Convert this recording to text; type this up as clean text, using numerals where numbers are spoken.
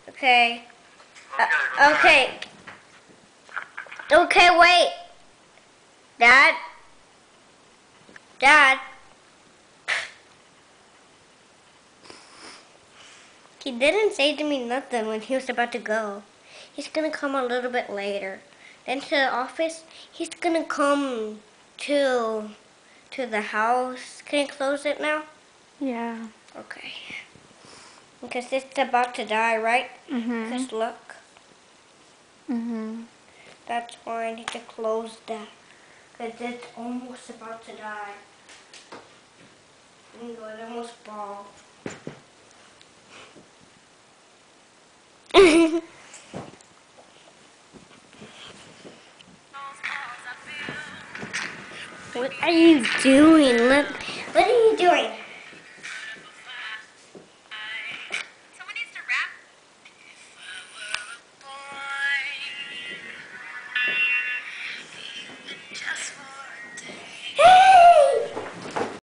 Okay. Okay. Okay, wait. Dad? Dad? He didn't say to me nothing when he was about to go. He's gonna come a little bit later. Then to the office, he's gonna come to the house. Can you close it now? Yeah. Okay. Because it's about to die, right? Mhm. Because look, Mhm. that's why I need to close that. Because it's almost about to die. And it almost fall. What are you doing?